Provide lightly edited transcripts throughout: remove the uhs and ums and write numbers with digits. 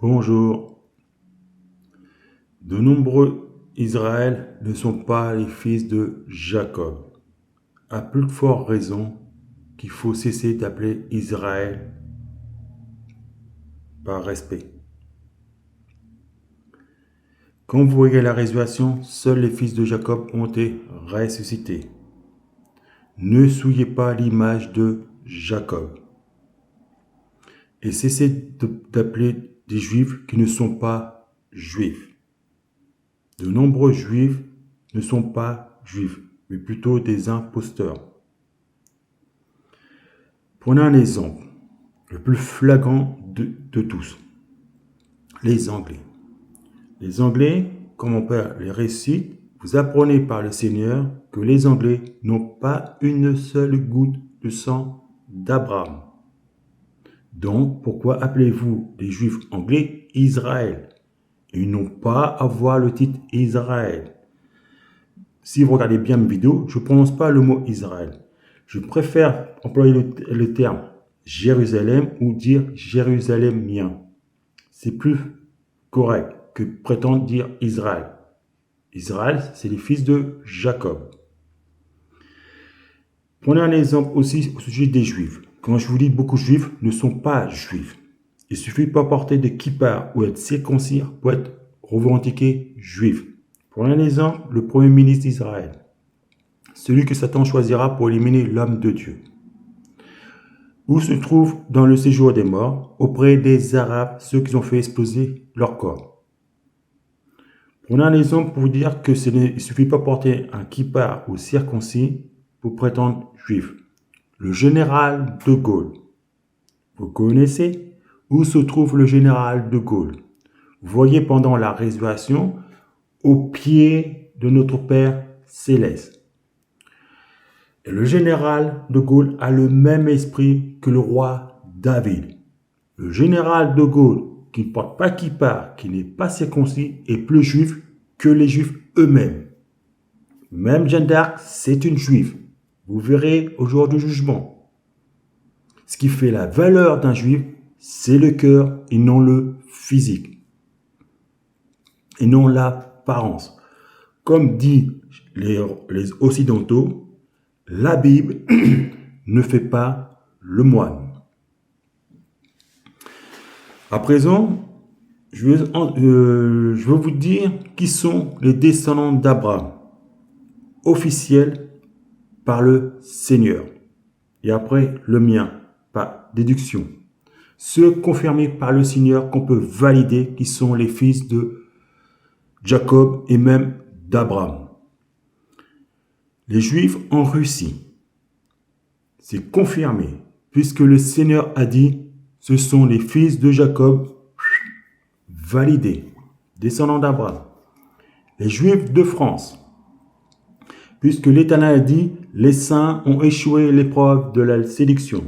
Bonjour. De nombreux Israël ne sont pas les fils de Jacob. À plus de fortes raisons qu'il faut cesser d'appeler Israël par respect. Quand vous voyez la résurrection, seuls les fils de Jacob ont été ressuscités. Ne souillez pas l'image de Jacob. Et cessez d'appeler des juifs qui ne sont pas juifs. De nombreux juifs ne sont pas juifs, mais plutôt des imposteurs. Prenons un exemple, le plus flagrant de tous, les Anglais. Les Anglais, comme mon père les récite, vous apprenez par le Seigneur que les Anglais n'ont pas une seule goutte de sang d'Abraham. Donc, pourquoi appelez-vous les Juifs anglais Israël? Ils n'ont pas à avoir le titre Israël. Si vous regardez bien mes vidéos, je ne prononce pas le mot Israël. Je préfère employer le terme Jérusalem ou dire Jérusalémien. C'est plus correct que prétendre dire Israël. Israël, c'est les fils de Jacob. Prenez un exemple aussi au sujet des Juifs. Quand je vous dis beaucoup de Juifs ne sont pas Juifs. Il suffit pas porter de kippa ou être circoncis pour être revendiqué juif. Prenez un exemple, le premier ministre d'Israël. Celui que Satan choisira pour éliminer l'homme de Dieu. Où se trouve dans le séjour des morts, auprès des Arabes, ceux qui ont fait exploser leur corps. Prenez un exemple pour vous dire que il ne suffit pas porter un kippa ou circoncis pour prétendre juif. Le général de Gaulle. Vous connaissez? Où se trouve le général de Gaulle? Vous voyez pendant la résurrection, au pied de notre Père céleste. Et le général de Gaulle a le même esprit que le roi David. Le général de Gaulle, qui ne porte pas kippa, qui n'est pas circoncis, est plus juif que les juifs eux-mêmes. Même Jeanne d'Arc, c'est une juive. Vous verrez au jour du jugement. Ce qui fait la valeur d'un juif, c'est le cœur et non le physique. Et non l'apparence. Comme disent les occidentaux, la Bible ne fait pas le moine. À présent, je vais vous dire qui sont les descendants d'Abraham, officiels par le Seigneur. Et après, le mien, par déduction. Ceux confirmés par le Seigneur qu'on peut valider qui sont les fils de Jacob et même d'Abraham. Les Juifs en Russie, c'est confirmé, puisque le Seigneur a dit, ce sont les fils de Jacob, validés, descendants d'Abraham. Les Juifs de France, puisque l'Éternel a dit, les saints ont échoué l'épreuve de la séduction.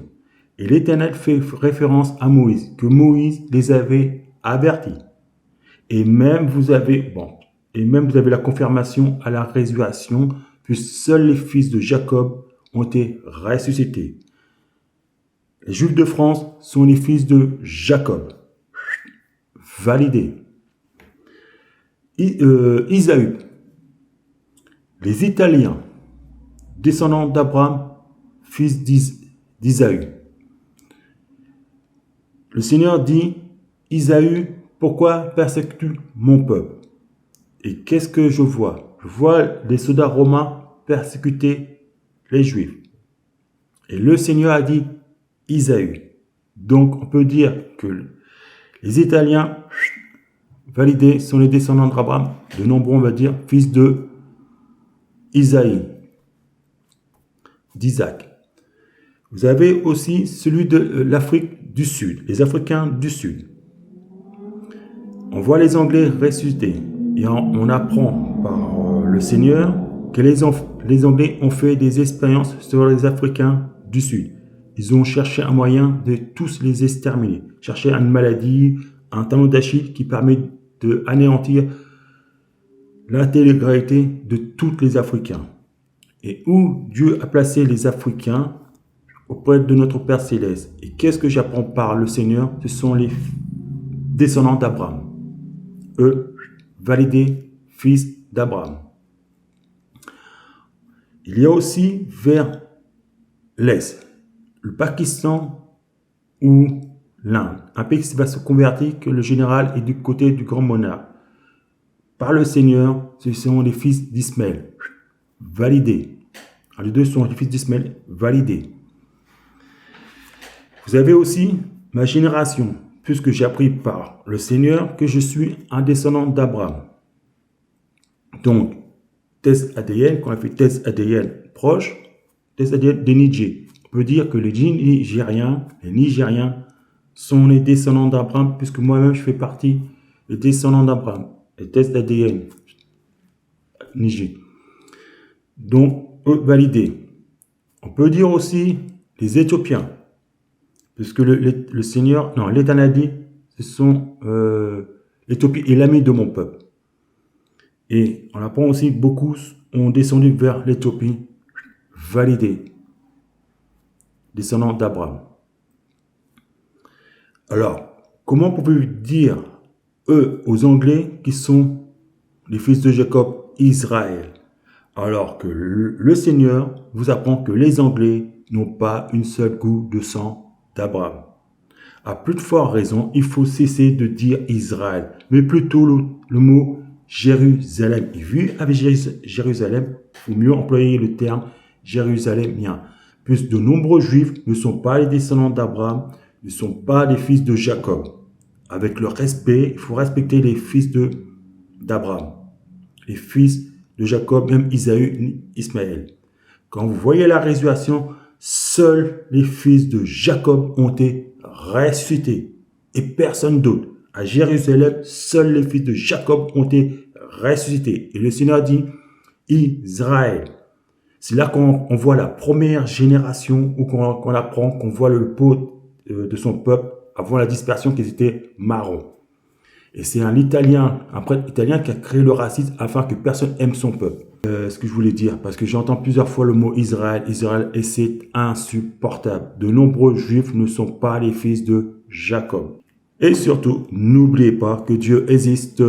Et l'Éternel fait référence à Moïse, que Moïse les avait avertis. Et même vous avez la confirmation à la résurrection, puisque seuls les fils de Jacob ont été ressuscités. Les Juifs de France sont les fils de Jacob. Validés. Isaü. Les Italiens, descendants d'Abraham, fils d'Isaü. Le Seigneur dit, Isaü, pourquoi persécutes mon peuple? Et qu'est-ce que je vois? Je vois les soldats romains persécuter les Juifs. Et le Seigneur a dit, Isaü. Donc on peut dire que les Italiens validés sont les descendants d'Abraham. De nombreux, on va dire, fils de Isaïe, d'Isaac. Vous avez aussi celui de l'Afrique du Sud, les Africains du Sud. On voit les Anglais ressuscités et on apprend par le Seigneur que les Anglais ont fait des expériences sur les Africains du Sud. Ils ont cherché un moyen de tous les exterminer, chercher une maladie, un talon d'Achille qui permet d'anéantir l'intégralité de tous les Africains. Et où Dieu a placé les Africains auprès de notre Père Céleste. Et qu'est-ce que j'apprends par le Seigneur? Ce sont les descendants d'Abraham. Eux, validés, fils d'Abraham. Il y a aussi vers l'Est, le Pakistan ou l'Inde, un pays qui va se convertir que le général est du côté du grand monarque. Par le Seigneur, ce sont les fils d'Ismaël, validés. Les deux sont les fils d'Ismaël, validés. Vous avez aussi ma génération, puisque j'ai appris par le Seigneur que je suis un descendant d'Abraham. Donc, test ADN, quand on fait test ADN proche, test ADN des Niger. On peut dire que les Nigériens sont les descendants d'Abraham, puisque moi-même je fais partie des descendants d'Abraham. Les tests ADN Niger. Donc, eux validés. On peut dire aussi les Éthiopiens, puisque le Seigneur, non, l'Éternel dit, ce sont l'Éthiopie est l'ami de mon peuple. Et on apprend aussi, beaucoup ont descendu vers l'Éthiopie, validés, descendants d'Abraham. Alors, comment pouvez-vous dire, eux, aux Anglais, qui sont les fils de Jacob, Israël, alors que le Seigneur vous apprend que les Anglais n'ont pas une seule goutte de sang d'Abraham. À plus de forte raison, il faut cesser de dire Israël, mais plutôt le mot Jérusalem. Et vu avec Jérusalem, il faut mieux employer le terme jérusalémien. Puisque de nombreux Juifs ne sont pas les descendants d'Abraham, ne sont pas les fils de Jacob. Avec le respect, il faut respecter les fils d'Abraham, les fils de Jacob, même Isaïe, Ismaël. Quand vous voyez la résurrection, seuls les fils de Jacob ont été ressuscités et personne d'autre. À Jérusalem, seuls les fils de Jacob ont été ressuscités. Et le Seigneur dit, Israël. C'est là qu'on voit la première génération où qu'on apprend, qu'on voit le pot de son peuple avant la dispersion qu'ils étaient marrons. Et c'est un prêtre italien qui a créé le racisme afin que personne aime son peuple. Ce que je voulais dire, parce que j'entends plusieurs fois le mot Israël, et c'est insupportable. De nombreux Juifs ne sont pas les fils de Jacob. Et surtout, n'oubliez pas que Dieu existe.